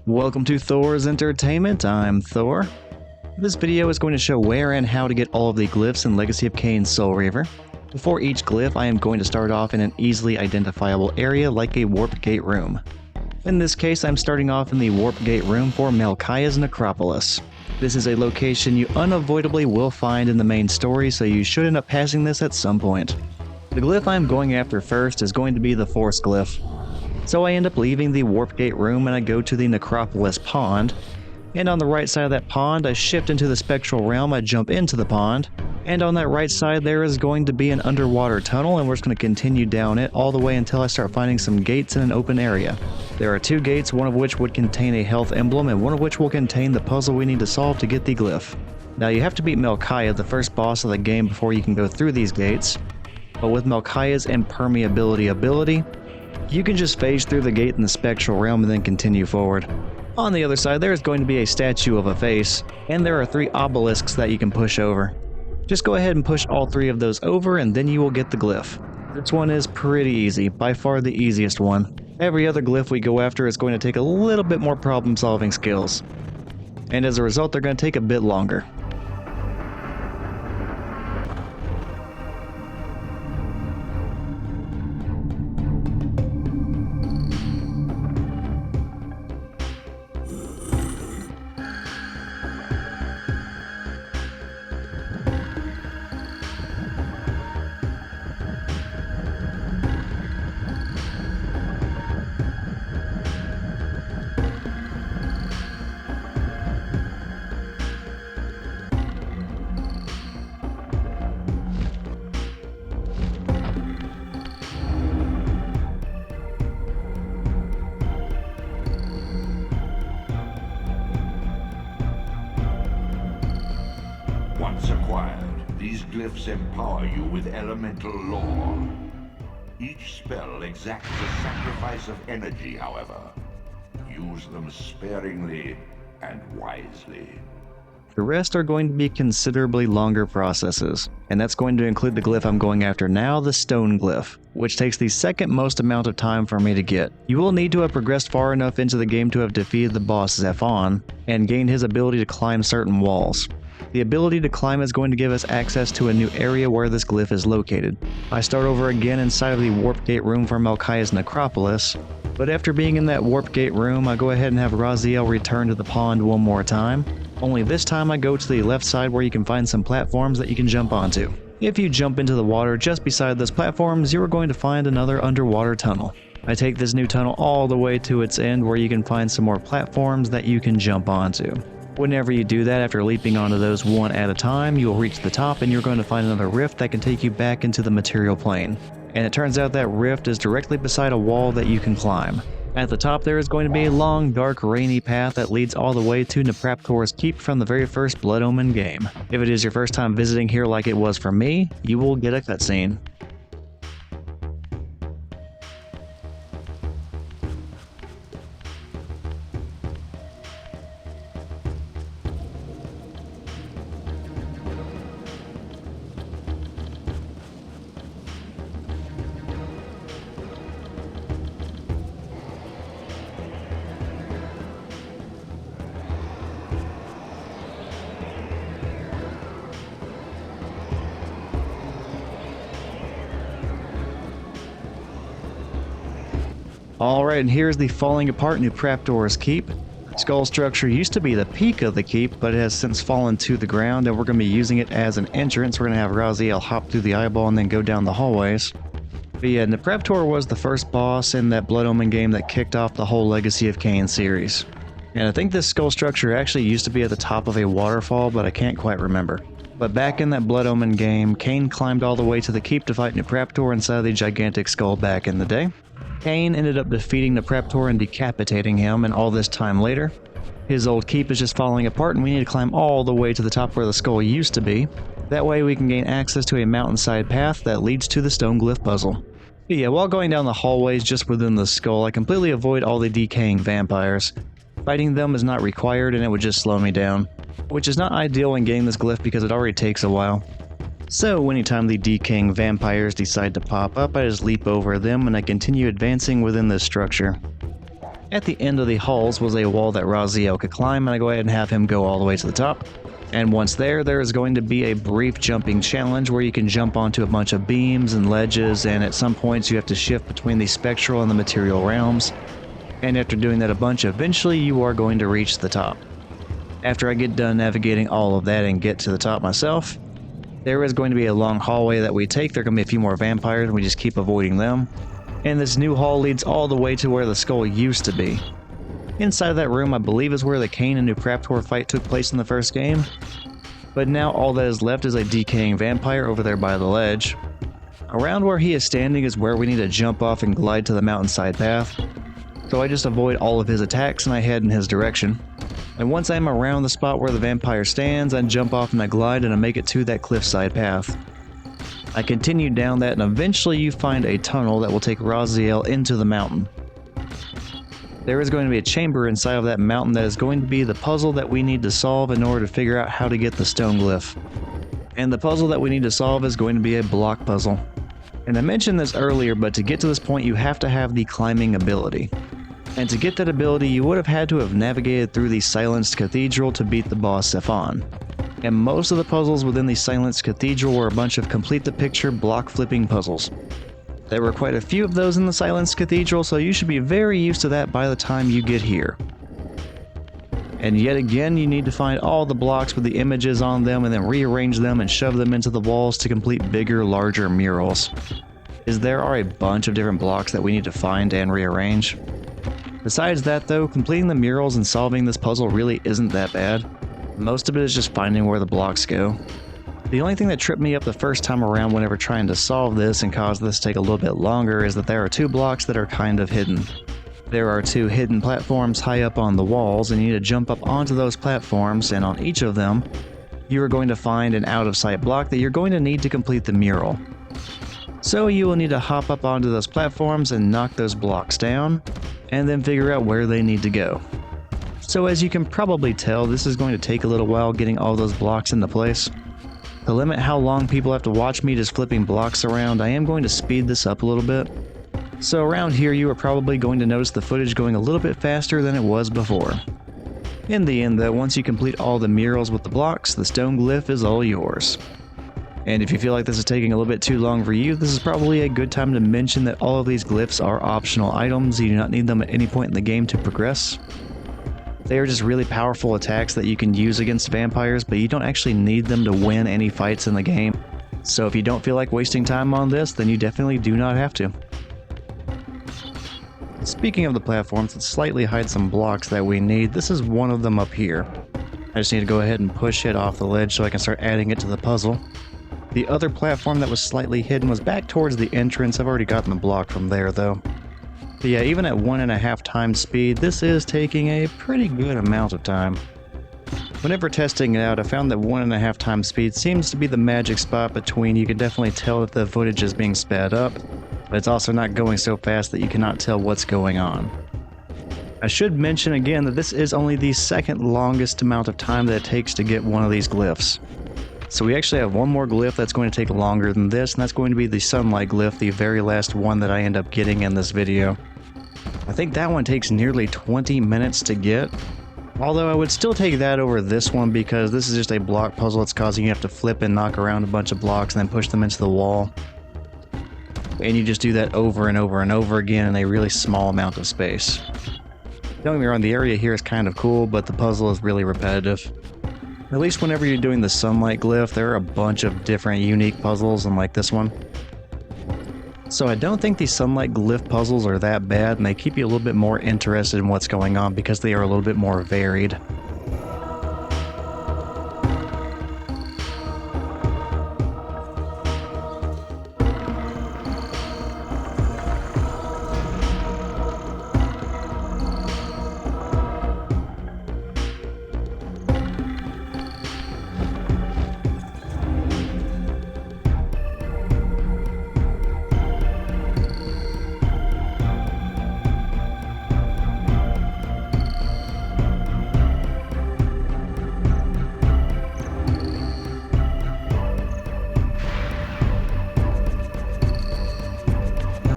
Welcome to Thor's Entertainment, I'm Thor. This video is going to show where and how to get all of the glyphs in Legacy of Kain Soul Reaver. Before each glyph, I am going to start off in an easily identifiable area like a warp gate room. In this case, I'm starting off in the warp gate room for Malkaya's necropolis. This is a location you unavoidably will find in the main story, so you should end up passing this at some point. The glyph I'm going after first is going to be the Force glyph. So I end up leaving the warp gate room and I go to the necropolis pond. And on the right side of that pond, I shift into the spectral realm, I jump into the pond. And on that right side there is going to be an underwater tunnel, and we're just going to continue down it all the way until I start finding some gates in an open area. There are two gates, one of which would contain a health emblem and one of which will contain the puzzle we need to solve to get the glyph. Now you have to beat Malkaya, the first boss of the game, before you can go through these gates. But with Malkaya's impermeability ability, you can just phase through the gate in the spectral realm and then continue forward. On the other side there is going to be a statue of a face, and there are 3 obelisks that you can push over. Just go ahead and push all 3 of those over and then you will get the glyph. This one is pretty easy, by far the easiest one. Every other glyph we go after is going to take a little bit more problem solving skills. And as a result they're going to take a bit longer. Once acquired, these glyphs empower you with elemental lore. Each spell exacts a sacrifice of energy, however. Use them sparingly and wisely. The rest are going to be considerably longer processes, and that's going to include the glyph I'm going after now, the stone glyph, which takes the second most amount of time for me to get. You will need to have progressed far enough into the game to have defeated the boss Zephon, and gained his ability to climb certain walls. The ability to climb is going to give us access to a new area where this glyph is located. I start over again inside of the warp gate room for Malkaya's necropolis, but after being in that warp gate room, I go ahead and have Raziel return to the pond one more time. Only this time I go to the left side where you can find some platforms that you can jump onto. If you jump into the water just beside those platforms, you are going to find another underwater tunnel. I take this new tunnel all the way to its end where you can find some more platforms that you can jump onto. Whenever you do that, after leaping onto those one at a time, you will reach the top and you're going to find another rift that can take you back into the material plane. And it turns out that rift is directly beside a wall that you can climb. At the top there is going to be a long, dark, rainy path that leads all the way to Nepraptor's Keep from the very first Blood Omen game. If it is your first time visiting here like it was for me, you will get a cutscene. Alright, and here's the falling apart Nepraptor's Keep. Skull structure used to be the peak of the keep, but it has since fallen to the ground, and we're going to be using it as an entrance. We're going to have Raziel hop through the eyeball and then go down the hallways. But yeah, Nepraptor was the first boss in that Blood Omen game that kicked off the whole Legacy of Kain series. And I think this skull structure actually used to be at the top of a waterfall, but I can't quite remember. But back in that Blood Omen game, Kain climbed all the way to the keep to fight Nepraptor inside the gigantic skull back in the day. Kain ended up defeating Nepraptor and decapitating him, and all this time later, his old keep is just falling apart and we need to climb all the way to the top where the skull used to be. That way we can gain access to a mountainside path that leads to the stone glyph puzzle. But yeah, while going down the hallways just within the skull, I completely avoid all the decaying vampires. Fighting them is not required and it would just slow me down, which is not ideal when getting this glyph because it already takes a while. So anytime the decaying vampires decide to pop up, I just leap over them and I continue advancing within this structure. At the end of the halls was a wall that Raziel could climb, and I go ahead and have him go all the way to the top. And once there is going to be a brief jumping challenge where you can jump onto a bunch of beams and ledges, and at some points you have to shift between the spectral and the material realms. And after doing that a bunch, eventually you are going to reach the top. After I get done navigating all of that and get to the top myself, there is going to be a long hallway that we take. There are going to be a few more vampires, and we just keep avoiding them. And this new hall leads all the way to where the skull used to be. Inside of that room, I believe, is where the Kain and Nukraptor fight took place in the first game. But now all that is left is a decaying vampire over there by the ledge. Around where he is standing is where we need to jump off and glide to the mountainside path. So I just avoid all of his attacks and I head in his direction. And once I'm around the spot where the vampire stands, I jump off and I glide and I make it to that cliffside path. I continue down that and eventually you find a tunnel that will take Raziel into the mountain. There is going to be a chamber inside of that mountain that is going to be the puzzle that we need to solve in order to figure out how to get the stone glyph. And the puzzle that we need to solve is going to be a block puzzle. And I mentioned this earlier, but to get to this point you have to have the climbing ability. And to get that ability you would have had to have navigated through the Silenced Cathedral to beat the boss Zephon. And most of the puzzles within the Silenced Cathedral were a bunch of complete the picture block flipping puzzles. There were quite a few of those in the Silenced Cathedral, so you should be very used to that by the time you get here. And yet again, you need to find all the blocks with the images on them and then rearrange them and shove them into the walls to complete bigger, larger murals. There are a bunch of different blocks that we need to find and rearrange. Besides that though, completing the murals and solving this puzzle really isn't that bad. Most of it is just finding where the blocks go. The only thing that tripped me up the first time around whenever trying to solve this and caused this to take a little bit longer is that there are two blocks that are kind of hidden. There are two hidden platforms high up on the walls, and you need to jump up onto those platforms, and on each of them, you are going to find an out-of-sight block that you're going to need to complete the mural. So you will need to hop up onto those platforms and knock those blocks down, and then figure out where they need to go. So as you can probably tell, this is going to take a little while getting all those blocks into place. To limit how long people have to watch me just flipping blocks around, I am going to speed this up a little bit. So around here you are probably going to notice the footage going a little bit faster than it was before. In the end though, once you complete all the murals with the blocks, the stone glyph is all yours. And if you feel like this is taking a little bit too long for you, this is probably a good time to mention that all of these glyphs are optional items. You do not need them at any point in the game to progress. They are just really powerful attacks that you can use against vampires, but you don't actually need them to win any fights in the game. So if you don't feel like wasting time on this, then you definitely do not have to. Speaking of the platforms that slightly hide some blocks that we need, this is one of them up here. I just need to go ahead and push it off the ledge so I can start adding it to the puzzle. The other platform that was slightly hidden was back towards the entrance. I've already gotten the block from there though. But yeah, even at 1.5 times speed, this is taking a pretty good amount of time. Whenever testing it out, I found that 1.5 times speed seems to be the magic spot between. You can definitely tell that the footage is being sped up, but it's also not going so fast that you cannot tell what's going on. I should mention again that this is only the second longest amount of time that it takes to get one of these glyphs. So we actually have one more glyph that's going to take longer than this, and that's going to be the sunlight glyph, the very last one that I end up getting in this video. I think that one takes nearly 20 minutes to get, although I would still take that over this one because this is just a block puzzle. It's causing you to have to flip and knock around a bunch of blocks and then push them into the wall. And you just do that over and over and over again in a really small amount of space. Don't get me wrong, the area here is kind of cool, but the puzzle is really repetitive. At least whenever you're doing the sunlight glyph, there are a bunch of different unique puzzles, unlike this one. So I don't think these sunlight glyph puzzles are that bad, and they keep you a little bit more interested in what's going on because they are a little bit more varied.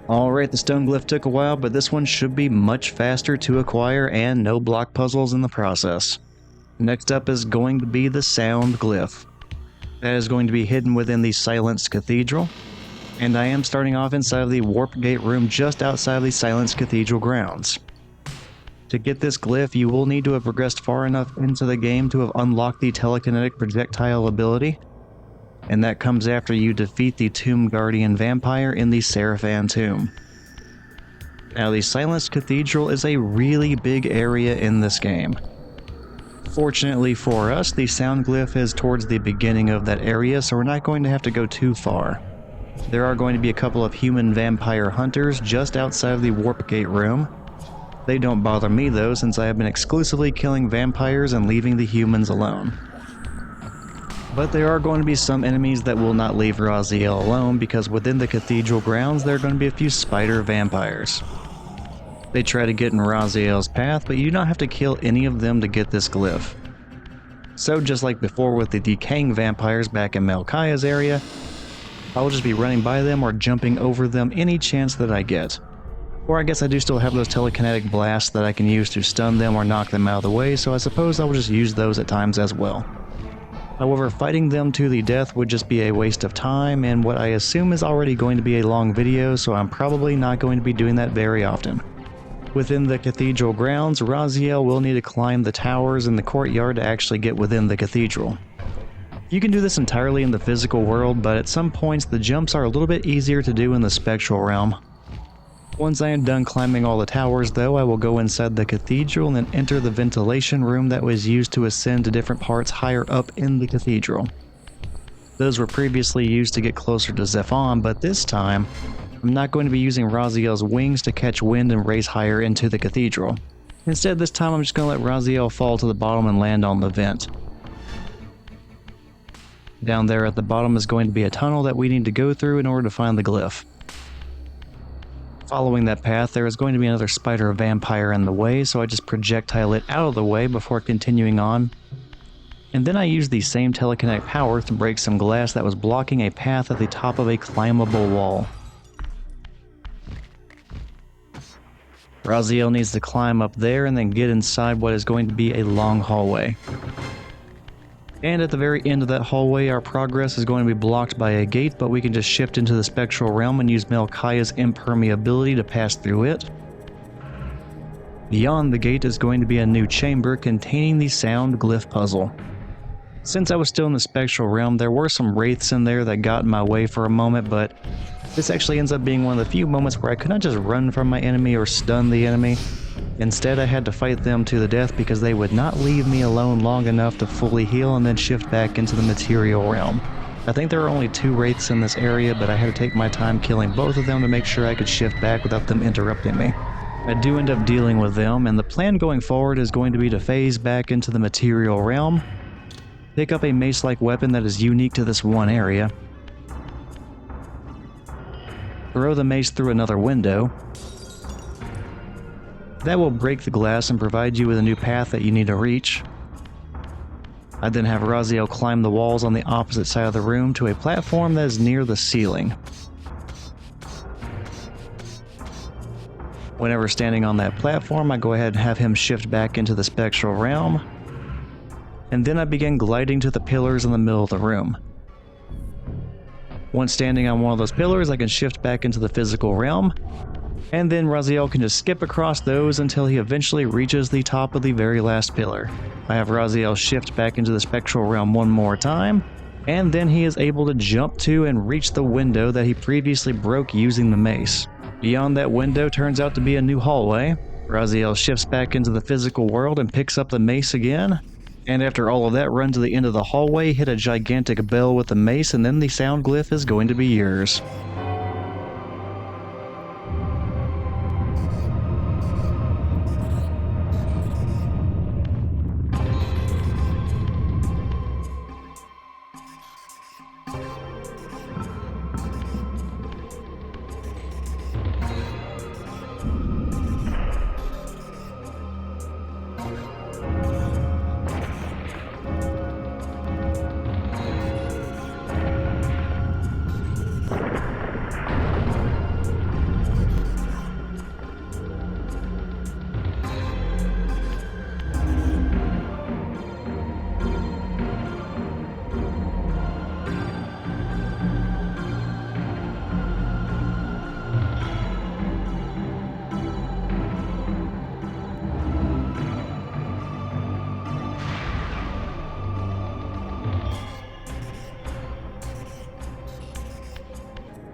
Alright, the stone glyph took a while, but this one should be much faster to acquire and no block puzzles in the process. Next up is going to be the sound glyph. That is going to be hidden within the Silenced Cathedral, and I am starting off inside of the Warp Gate room just outside of the Silenced Cathedral grounds. To get this glyph, you will need to have progressed far enough into the game to have unlocked the telekinetic projectile ability, and that comes after you defeat the Tomb Guardian vampire in the Seraphan Tomb. Now, the Silenced Cathedral is a really big area in this game. Fortunately for us, the sound glyph is towards the beginning of that area, so we're not going to have to go too far. There are going to be a couple of human vampire hunters just outside of the Warp Gate room. They don't bother me though, since I have been exclusively killing vampires and leaving the humans alone. But there are going to be some enemies that will not leave Raziel alone, because within the cathedral grounds there are going to be a few spider vampires. They try to get in Raziel's path, but you do not have to kill any of them to get this glyph. So just like before with the decaying vampires back in Melchiah's area, I will just be running by them or jumping over them any chance that I get. Or I guess I do still have those telekinetic blasts that I can use to stun them or knock them out of the way, so I suppose I will just use those at times as well. However, fighting them to the death would just be a waste of time, and what I assume is already going to be a long video, so I'm probably not going to be doing that very often. Within the cathedral grounds, Raziel will need to climb the towers in the courtyard to actually get within the cathedral. You can do this entirely in the physical world, but at some points the jumps are a little bit easier to do in the spectral realm. Once I am done climbing all the towers though, I will go inside the cathedral and then enter the ventilation room that was used to ascend to different parts higher up in the cathedral. Those were previously used to get closer to Zephon, but this time, I'm not going to be using Raziel's wings to catch wind and raise higher into the cathedral. Instead, this time I'm just going to let Raziel fall to the bottom and land on the vent. Down there at the bottom is going to be a tunnel that we need to go through in order to find the glyph. Following that path, there is going to be another spider vampire in the way, so I just projectile it out of the way before continuing on. And then I use the same telekinetic power to break some glass that was blocking a path at the top of a climbable wall. Raziel needs to climb up there and then get inside what is going to be a long hallway. And at the very end of that hallway, our progress is going to be blocked by a gate, but we can just shift into the spectral realm and use Melchiah's impermeability to pass through it. Beyond the gate is going to be a new chamber containing the sound glyph puzzle. Since I was still in the spectral realm, there were some wraiths in there that got in my way for a moment, but this actually ends up being one of the few moments where I could not just run from my enemy or stun the enemy. Instead, I had to fight them to the death because they would not leave me alone long enough to fully heal and then shift back into the material realm. I think there are only 2 wraiths in this area, but I had to take my time killing both of them to make sure I could shift back without them interrupting me. I do end up dealing with them, and the plan going forward is going to be to phase back into the material realm, pick up a mace-like weapon that is unique to this one area, throw the mace through another window. That will break the glass and provide you with a new path that you need to reach. I then have Raziel climb the walls on the opposite side of the room to a platform that is near the ceiling. Whenever standing on that platform, I go ahead and have him shift back into the spectral realm, and then I begin gliding to the pillars in the middle of the room. Once standing on one of those pillars, I can shift back into the physical realm, and then Raziel can just skip across those until he eventually reaches the top of the very last pillar. I have Raziel shift back into the spectral realm one more time, and then he is able to jump to and reach the window that he previously broke using the mace. Beyond that window turns out to be a new hallway. Raziel shifts back into the physical world and picks up the mace again, and after all of that, run to the end of the hallway, hit a gigantic bell with the mace, and then the sound glyph is going to be yours.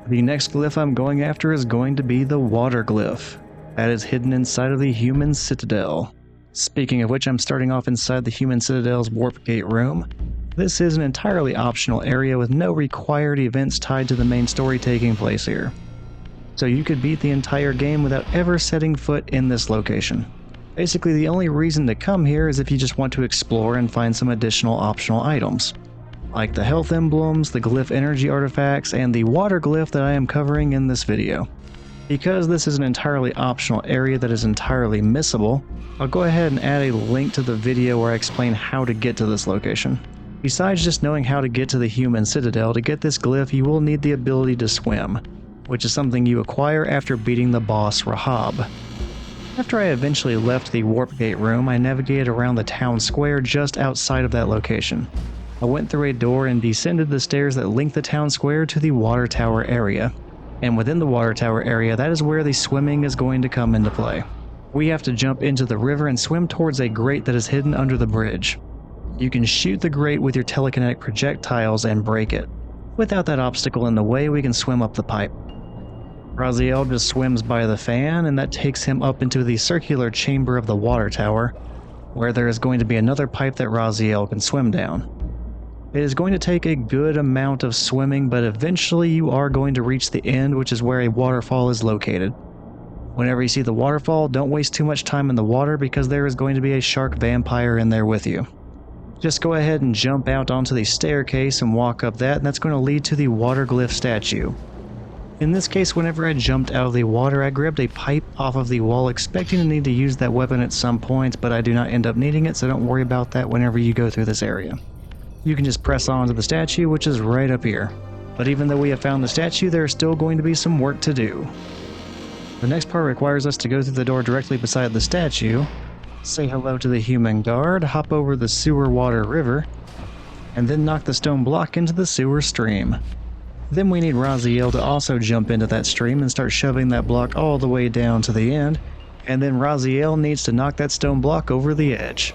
The next glyph I'm going after is going to be the water glyph. That is hidden inside of the human Citadel. Speaking of which, I'm starting off inside the human Citadel's warp gate room. This is an entirely optional area with no required events tied to the main story taking place here. So you could beat the entire game without ever setting foot in this location. Basically, the only reason to come here is if you just want to explore and find some additional optional items, like the health emblems, the glyph energy artifacts, and the water glyph that I am covering in this video. Because this is an entirely optional area that is entirely missable, I'll go ahead and add a link to the video where I explain how to get to this location. Besides just knowing how to get to the human Citadel, to get this glyph you will need the ability to swim, which is something you acquire after beating the boss Rahab. After I eventually left the warp gate room, I navigated around the town square just outside of that location. I went through a door and descended the stairs that link the town square to the water tower area. And within the water tower area, that is where the swimming is going to come into play. We have to jump into the river and swim towards a grate that is hidden under the bridge. You can shoot the grate with your telekinetic projectiles and break it. Without that obstacle in the way, we can swim up the pipe. Raziel just swims by the fan, and that takes him up into the circular chamber of the water tower, where there is going to be another pipe that Raziel can swim down. It is going to take a good amount of swimming, but eventually you are going to reach the end, which is where a waterfall is located. Whenever you see the waterfall, don't waste too much time in the water because there is going to be a shark vampire in there with you. Just go ahead and jump out onto the staircase and walk up that, and that's going to lead to the water glyph statue. In this case, whenever I jumped out of the water, I grabbed a pipe off of the wall expecting to need to use that weapon at some point, but I do not end up needing it, so don't worry about that whenever you go through this area. You can just press on to the statue, which is right up here. But even though we have found the statue, there is still going to be some work to do. The next part requires us to go through the door directly beside the statue, say hello to the human guard, hop over the sewer water river, and then knock the stone block into the sewer stream. Then we need Raziel to also jump into that stream and start shoving that block all the way down to the end, and then Raziel needs to knock that stone block over the edge.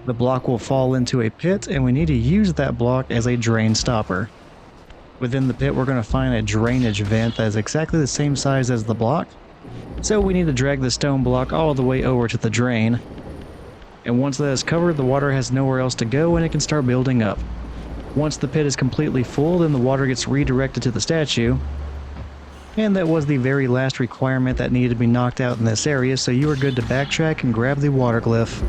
The block will fall into a pit, and we need to use that block as a drain stopper. Within the pit, we're going to find a drainage vent that is exactly the same size as the block, so we need to drag the stone block all the way over to the drain, and once that is covered, the water has nowhere else to go and it can start building up. Once the pit is completely full, then the water gets redirected to the statue, and that was the very last requirement that needed to be knocked out in this area, so you are good to backtrack and grab the water glyph.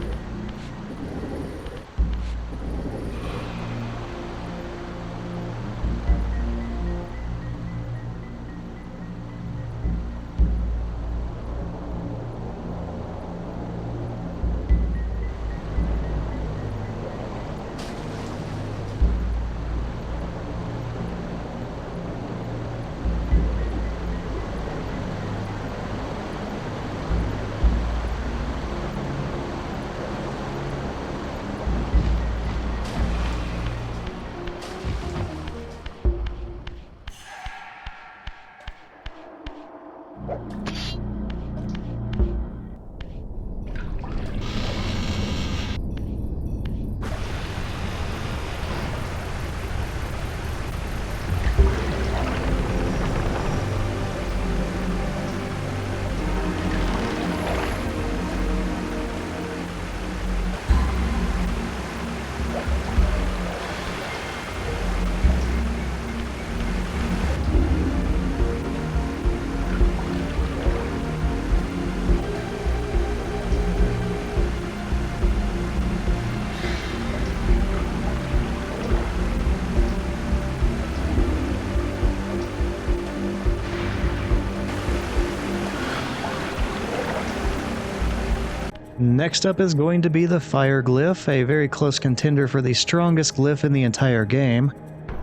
Next up is going to be the Fire Glyph, a very close contender for the strongest glyph in the entire game.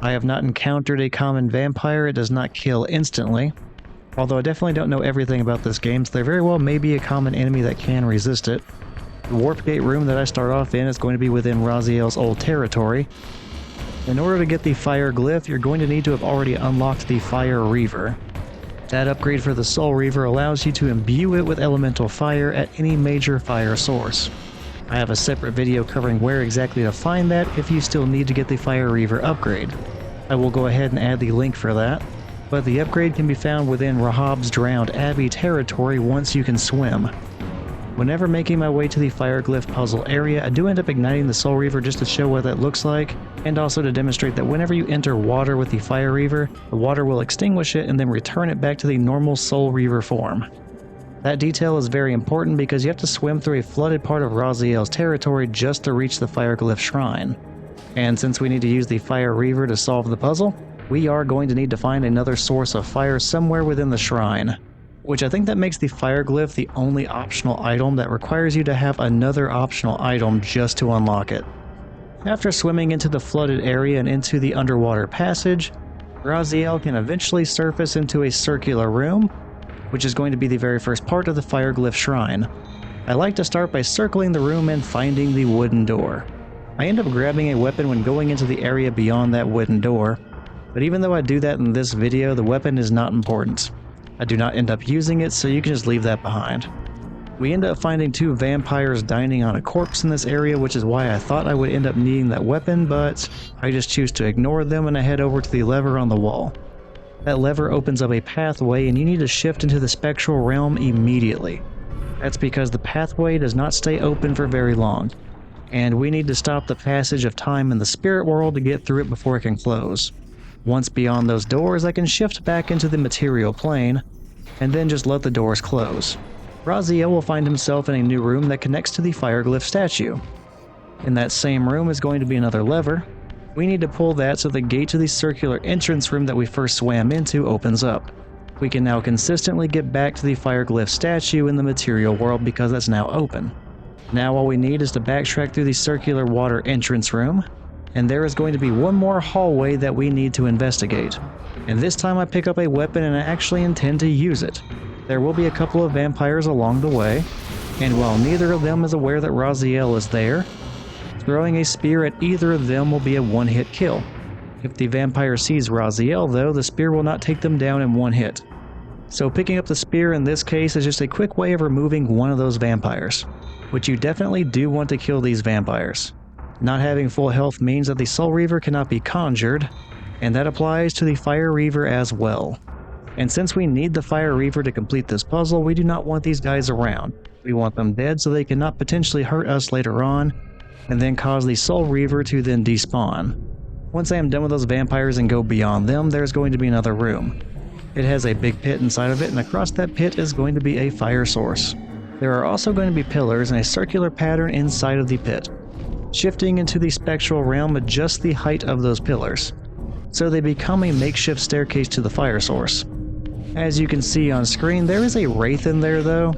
I have not encountered a common vampire, it does not kill instantly. Although I definitely don't know everything about this game, so there very well may be a common enemy that can resist it. The warp gate room that I start off in is going to be within Raziel's old territory. In order to get the Fire Glyph, you're going to need to have already unlocked the Fire Reaver. That upgrade for the Soul Reaver allows you to imbue it with elemental fire at any major fire source. I have a separate video covering where exactly to find that if you still need to get the Fire Reaver upgrade. I will go ahead and add the link for that. but the upgrade can be found within Rahab's Drowned Abbey territory once you can swim. Whenever making my way to the Fire Glyph puzzle area, I do end up igniting the Soul Reaver just to show what that looks like, and also to demonstrate that whenever you enter water with the Fire Reaver, the water will extinguish it and then return it back to the normal Soul Reaver form. That detail is very important because you have to swim through a flooded part of Raziel's territory just to reach the Fire Glyph shrine. And since we need to use the Fire Reaver to solve the puzzle, we are going to need to find another source of fire somewhere within the shrine. Which I think that makes the Fire Glyph the only optional item that requires you to have another optional item just to unlock it. After swimming into the flooded area and into the underwater passage, Raziel can eventually surface into a circular room, which is going to be the very first part of the Fire Glyph shrine. I like to start by circling the room and finding the wooden door. I end up grabbing a weapon when going into the area beyond that wooden door, but even though I do that in this video, the weapon is not important. I do not end up using it, so you can just leave that behind. We end up finding 2 vampires dining on a corpse in this area, which is why I thought I would end up needing that weapon, but I just choose to ignore them and I head over to the lever on the wall. That lever opens up a pathway and you need to shift into the spectral realm immediately. That's because the pathway does not stay open for very long, and we need to stop the passage of time in the spirit world to get through it before it can close. Once beyond those doors, I can shift back into the material plane, and then just let the doors close. Raziel will find himself in a new room that connects to the Fire Glyph statue. In that same room is going to be another lever. We need to pull that so the gate to the circular entrance room that we first swam into opens up. We can now consistently get back to the Fire Glyph statue in the material world because that's now open. Now all we need is to backtrack through the circular water entrance room, and there is going to be one more hallway that we need to investigate. And this time I pick up a weapon and I actually intend to use it. There will be a couple of vampires along the way, and while neither of them is aware that Raziel is there, throwing a spear at either of them will be a one-hit kill. If the vampire sees Raziel though, the spear will not take them down in one hit. So picking up the spear in this case is just a quick way of removing one of those vampires, which you definitely do want to kill these vampires. Not having full health means that the Soul Reaver cannot be conjured, and that applies to the Fire Reaver as well. And since we need the Fire Reaver to complete this puzzle, we do not want these guys around. We want them dead so they cannot potentially hurt us later on, and then cause the Soul Reaver to then despawn. Once I am done with those vampires and go beyond them, there's going to be another room. It has a big pit inside of it, and across that pit is going to be a fire source. There are also going to be pillars and a circular pattern inside of the pit. Shifting into the spectral realm adjusts the height of those pillars, so they become a makeshift staircase to the fire source. As you can see on screen, there is a wraith in there though,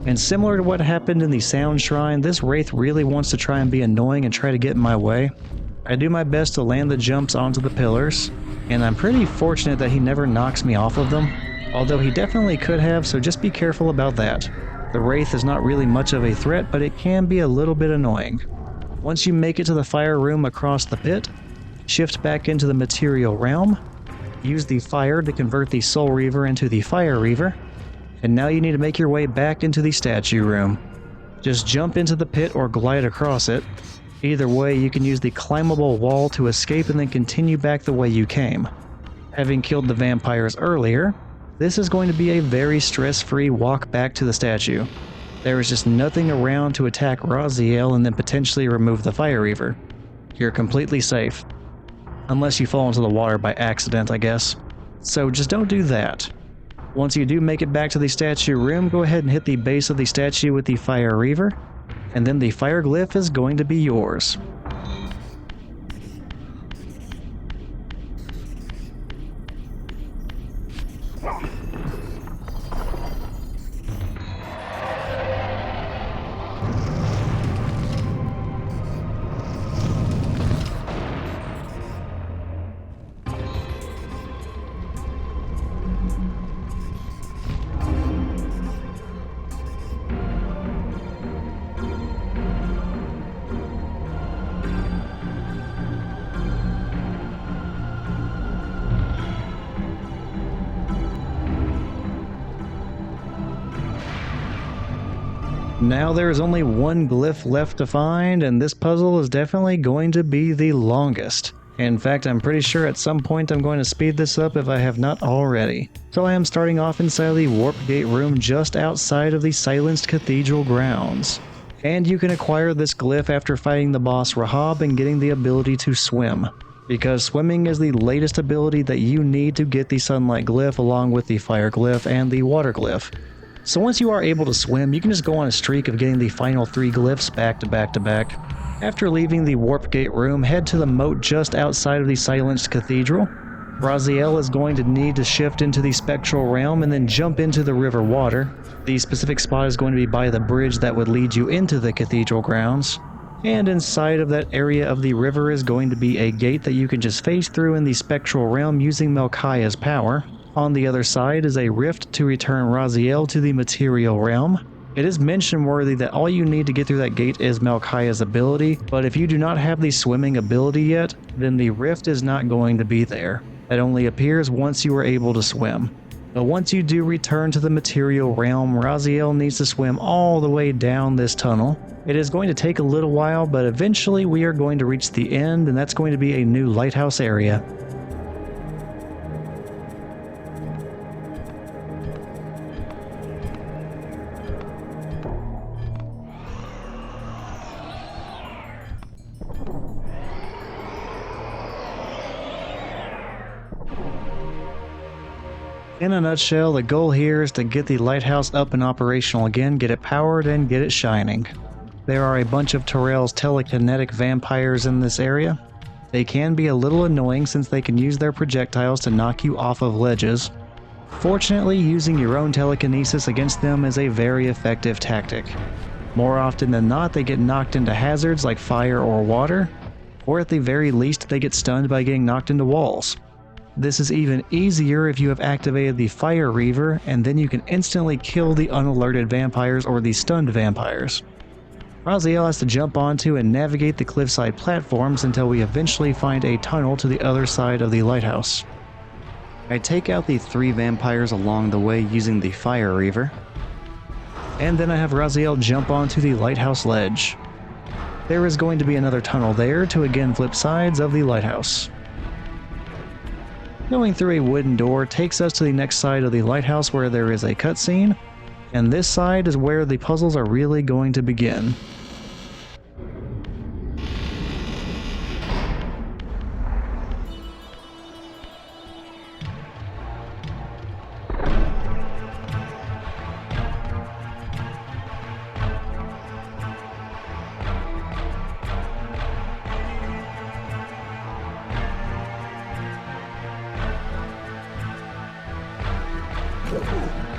and similar to what happened in the Sound Shrine, this wraith really wants to try and be annoying and try to get in my way. I do my best to land the jumps onto the pillars, and I'm pretty fortunate that he never knocks me off of them, although he definitely could have, so just be careful about that. The wraith is not really much of a threat, but it can be a little bit annoying. Once you make it to the fire room across the pit, shift back into the material realm, use the fire to convert the Soul Reaver into the Fire Reaver, and now you need to make your way back into the statue room. Just jump into the pit or glide across it. Either way, you can use the climbable wall to escape and then continue back the way you came. Having killed the vampires earlier, this is going to be a very stress-free walk back to the statue. There is just nothing around to attack Raziel and then potentially remove the Fire Reaver. You're completely safe. Unless you fall into the water by accident, I guess. So just don't do that. Once you do make it back to the statue room, go ahead and hit the base of the statue with the Fire Reaver, and then the Fire Glyph is going to be yours. Now there is only one glyph left to find, and this puzzle is definitely going to be the longest. In fact, I'm pretty sure at some point I'm going to speed this up if I have not already. So I am starting off inside the warp gate room just outside of the silenced cathedral grounds. And you can acquire this glyph after fighting the boss Rahab and getting the ability to swim, because swimming is the latest ability that you need to get the sunlight glyph along with the fire glyph and the water glyph. So once you are able to swim, you can just go on a streak of getting the final 3 glyphs back to back to back. After leaving the warp gate room, head to the moat just outside of the silenced cathedral. Raziel is going to need to shift into the spectral realm and then jump into the river water. The specific spot is going to be by the bridge that would lead you into the cathedral grounds. And inside of that area of the river is going to be a gate that you can just phase through in the spectral realm using Melchiah's power. On the other side is a rift to return Raziel to the material realm. It is mention worthy that all you need to get through that gate is Melchiah's ability, but if you do not have the swimming ability yet, then the rift is not going to be there. It only appears once you are able to swim. But once you do return to the material realm, Raziel needs to swim all the way down this tunnel. It is going to take a little while, but eventually we are going to reach the end, and that's going to be a new lighthouse area. In a nutshell, the goal here is to get the lighthouse up and operational again, get it powered, and get it shining. There are a bunch of Terrell's telekinetic vampires in this area. They can be a little annoying since they can use their projectiles to knock you off of ledges. Fortunately, using your own telekinesis against them is a very effective tactic. More often than not, they get knocked into hazards like fire or water, or at the very least, they get stunned by getting knocked into walls. This is even easier if you have activated the Fire Reaver, and then you can instantly kill the unalerted vampires or the stunned vampires. Raziel has to jump onto and navigate the cliffside platforms until we eventually find a tunnel to the other side of the lighthouse. I take out the 3 vampires along the way using the Fire Reaver, and then I have Raziel jump onto the lighthouse ledge. There is going to be another tunnel there to again flip sides of the lighthouse. Going through a wooden door takes us to the next side of the lighthouse where there is a cutscene, and this side is where the puzzles are really going to begin.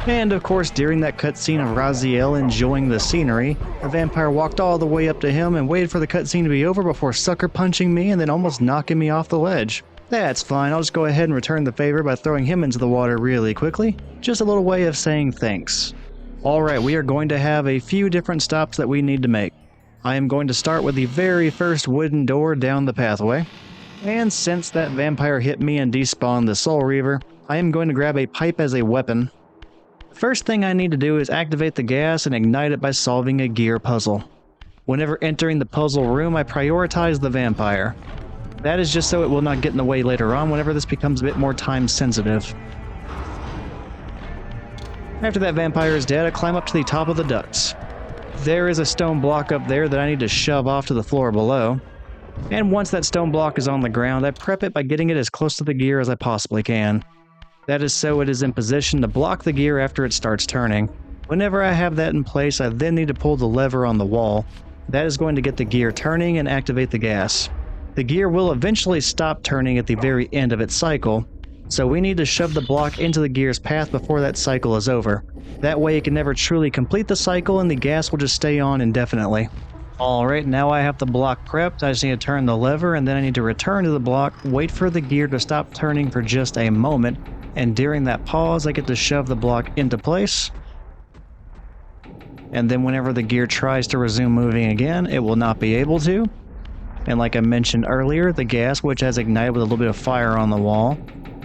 And of course, during that cutscene of Raziel enjoying the scenery, a vampire walked all the way up to him and waited for the cutscene to be over before sucker punching me and then almost knocking me off the ledge. That's fine, I'll just go ahead and return the favor by throwing him into the water really quickly. Just a little way of saying thanks. Alright, we are going to have a few different stops that we need to make. I am going to start with the very first wooden door down the pathway. And since that vampire hit me and despawned the Soul Reaver, I am going to grab a pipe as a weapon. First thing I need to do is activate the gas and ignite it by solving a gear puzzle. Whenever entering the puzzle room, I prioritize the vampire. That is just so it will not get in the way later on whenever this becomes a bit more time sensitive. After that vampire is dead, I climb up to the top of the ducts. There is a stone block up there that I need to shove off to the floor below. And once that stone block is on the ground, I prep it by getting it as close to the gear as I possibly can. That is so it is in position to block the gear after it starts turning. Whenever I have that in place, I then need to pull the lever on the wall. That is going to get the gear turning and activate the gas. The gear will eventually stop turning at the very end of its cycle, so we need to shove the block into the gear's path before that cycle is over. That way it can never truly complete the cycle and the gas will just stay on indefinitely. Alright, now I have the block prepped. I just need to turn the lever and then I need to return to the block, wait for the gear to stop turning for just a moment, and during that pause I get to shove the block into place. And then whenever the gear tries to resume moving again, it will not be able to. And like I mentioned earlier, the gas, which has ignited with a little bit of fire on the wall,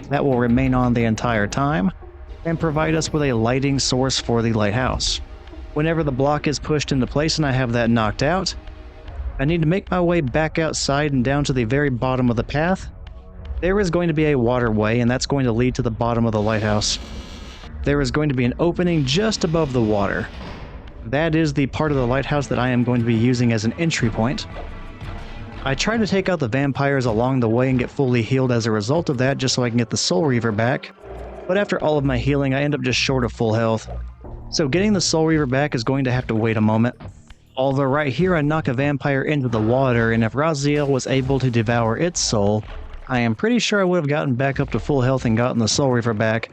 that will remain on the entire time, and provide us with a lighting source for the lighthouse. Whenever the block is pushed into place and I have that knocked out, I need to make my way back outside and down to the very bottom of the path. There is going to be a waterway, and that's going to lead to the bottom of the lighthouse. There is going to be an opening just above the water. That is the part of the lighthouse that I am going to be using as an entry point. I try to take out the vampires along the way and get fully healed as a result of that, just so I can get the Soul Reaver back. But after all of my healing, I end up just short of full health. So getting the Soul Reaver back is going to have to wait a moment. Although right here I knock a vampire into the water, and if Raziel was able to devour its soul, I am pretty sure I would have gotten back up to full health and gotten the Soul Reaver back.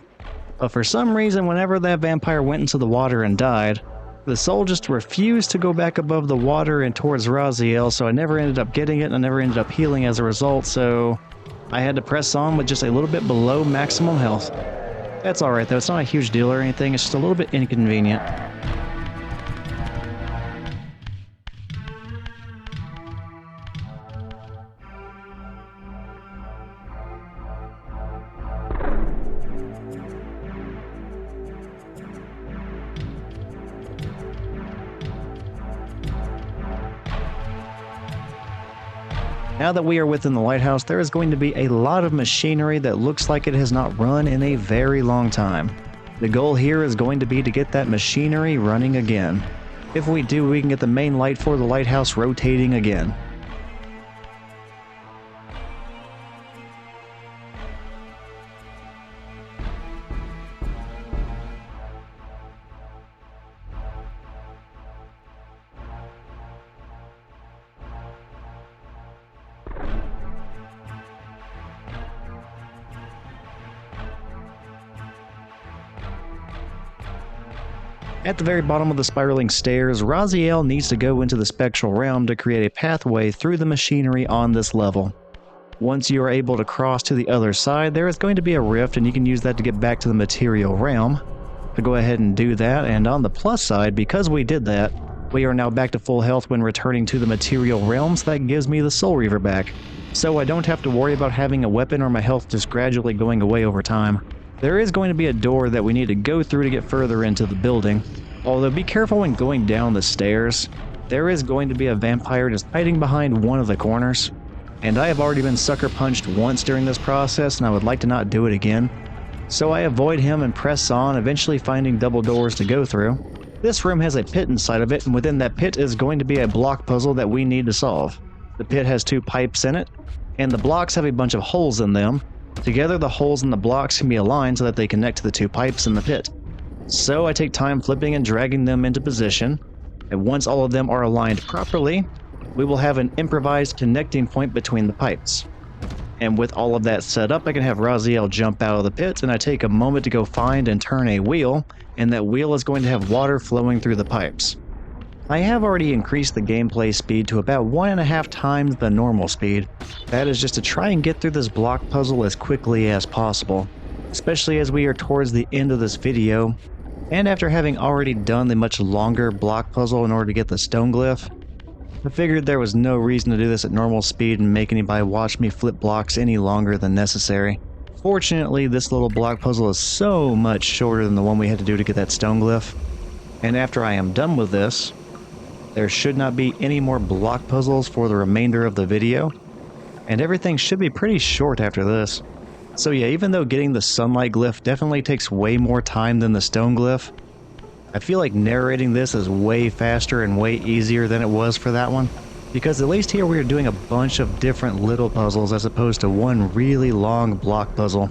But for some reason, whenever that vampire went into the water and died, the soul just refused to go back above the water and towards Raziel, so I never ended up getting it, and I never ended up healing as a result, so I had to press on with just a little bit below maximum health. That's alright though, it's not a huge deal or anything, it's just a little bit inconvenient. Now that we are within the lighthouse, there is going to be a lot of machinery that looks like it has not run in a very long time. The goal here is going to be to get that machinery running again. If we do, we can get the main light for the lighthouse rotating again. At the very bottom of the spiraling stairs, Raziel needs to go into the spectral realm to create a pathway through the machinery on this level. Once you are able to cross to the other side, there is going to be a rift, and you can use that to get back to the material realm. To go ahead and do that, and on the plus side, because we did that, we are now back to full health when returning to the material realm, so that gives me the Soul Reaver back. So I don't have to worry about having a weapon or my health just gradually going away over time. There is going to be a door that we need to go through to get further into the building. Although be careful when going down the stairs. There is going to be a vampire just hiding behind one of the corners. And I have already been sucker punched once during this process, and I would like to not do it again. So I avoid him and press on, eventually finding double doors to go through. This room has a pit inside of it, and within that pit is going to be a block puzzle that we need to solve. The pit has 2 pipes in it, and the blocks have a bunch of holes in them. Together, the holes in the blocks can be aligned so that they connect to the 2 pipes in the pit. So I take time flipping and dragging them into position, and once all of them are aligned properly, we will have an improvised connecting point between the pipes. And with all of that set up, I can have Raziel jump out of the pit, and I take a moment to go find and turn a wheel, and that wheel is going to have water flowing through the pipes. I have already increased the gameplay speed to about 1.5 times the normal speed. That is just to try and get through this block puzzle as quickly as possible, especially as we are towards the end of this video, and after having already done the much longer block puzzle in order to get the stone glyph. I figured there was no reason to do this at normal speed and make anybody watch me flip blocks any longer than necessary. Fortunately, this little block puzzle is so much shorter than the one we had to do to get that stone glyph, and after I am done with this, there should not be any more block puzzles for the remainder of the video, and everything should be pretty short after this. So yeah, even though getting the sunlight glyph definitely takes way more time than the stone glyph, I feel like narrating this is way faster and way easier than it was for that one, because at least here we are doing a bunch of different little puzzles as opposed to one really long block puzzle,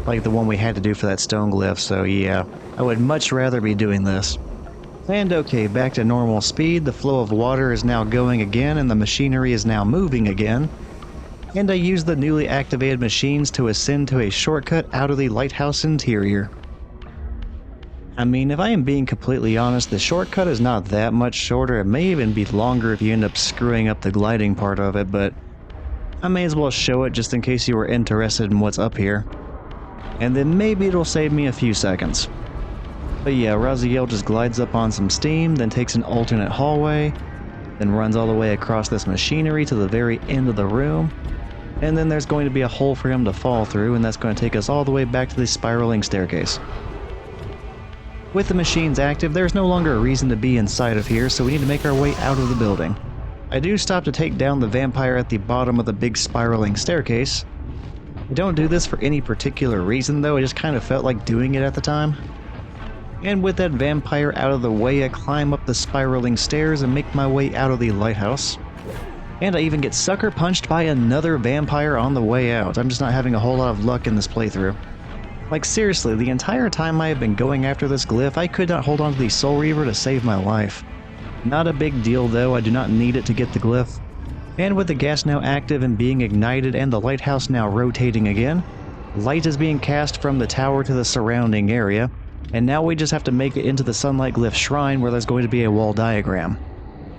like the one we had to do for that stone glyph, so yeah, I would much rather be doing this. And okay, back to normal speed, the flow of water is now going again and the machinery is now moving again. And I use the newly activated machines to ascend to a shortcut out of the lighthouse interior. I mean, if I am being completely honest, the shortcut is not that much shorter. It may even be longer if you end up screwing up the gliding part of it, but I may as well show it just in case you were interested in what's up here. And then maybe it'll save me a few seconds. But yeah, Raziel just glides up on some steam, then takes an alternate hallway, then runs all the way across this machinery to the very end of the room, and then there's going to be a hole for him to fall through, and that's going to take us all the way back to the spiraling staircase. With the machines active, there's no longer a reason to be inside of here, so we need to make our way out of the building. I do stop to take down the vampire at the bottom of the big spiraling staircase. I don't do this for any particular reason though, I just kind of felt like doing it at the time. And with that vampire out of the way, I climb up the spiraling stairs and make my way out of the lighthouse. And I even get sucker punched by another vampire on the way out. I'm just not having a whole lot of luck in this playthrough. Like seriously, the entire time I have been going after this glyph, I could not hold on to the Soul Reaver to save my life. Not a big deal though, I do not need it to get the glyph. And with the gas now active and being ignited and the lighthouse now rotating again, light is being cast from the tower to the surrounding area, and now we just have to make it into the Sunlight Glyph shrine where there's going to be a wall diagram.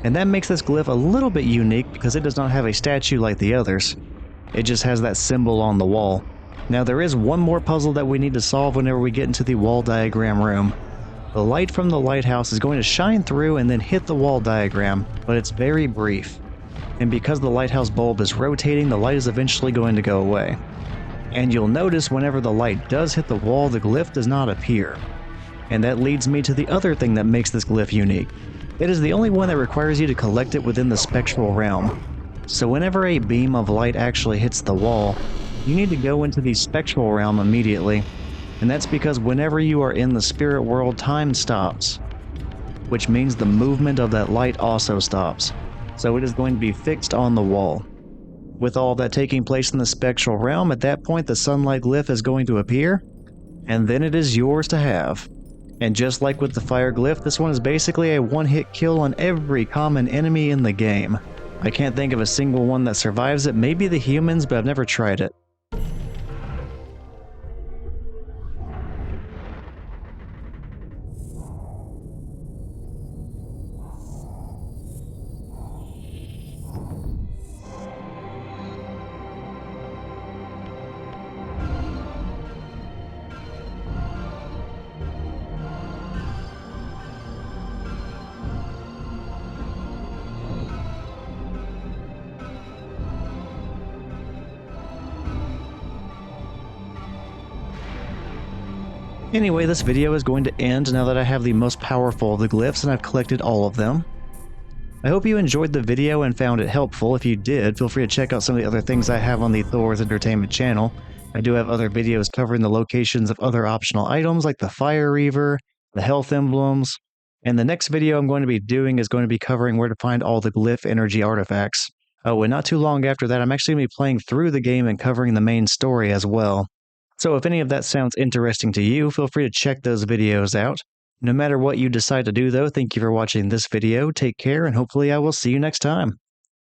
And that makes this glyph a little bit unique because it does not have a statue like the others. It just has that symbol on the wall. Now there is one more puzzle that we need to solve whenever we get into the wall diagram room. The light from the lighthouse is going to shine through and then hit the wall diagram, but it's very brief. And because the lighthouse bulb is rotating, the light is eventually going to go away. And you'll notice whenever the light does hit the wall, the glyph does not appear. And that leads me to the other thing that makes this glyph unique. It is the only one that requires you to collect it within the spectral realm. So whenever a beam of light actually hits the wall, you need to go into the spectral realm immediately, and that's because whenever you are in the spirit world, time stops, which means the movement of that light also stops, so it is going to be fixed on the wall. With all that taking place in the spectral realm, at that point the sunlight glyph is going to appear, and then it is yours to have. And just like with the fire glyph, this one is basically a one-hit kill on every common enemy in the game. I can't think of a single one that survives it, maybe the humans, but I've never tried it. Anyway, this video is going to end now that I have the most powerful of the glyphs and I've collected all of them. I hope you enjoyed the video and found it helpful. If you did, feel free to check out some of the other things I have on the Thor's Entertainment channel. I do have other videos covering the locations of other optional items like the Fire Reaver, the health emblems, and the next video I'm going to be doing is going to be covering where to find all the glyph energy artifacts. Oh, and not too long after that, I'm actually going to be playing through the game and covering the main story as well. So if any of that sounds interesting to you, feel free to check those videos out. No matter what you decide to do though, thank you for watching this video, take care, and hopefully I will see you next time.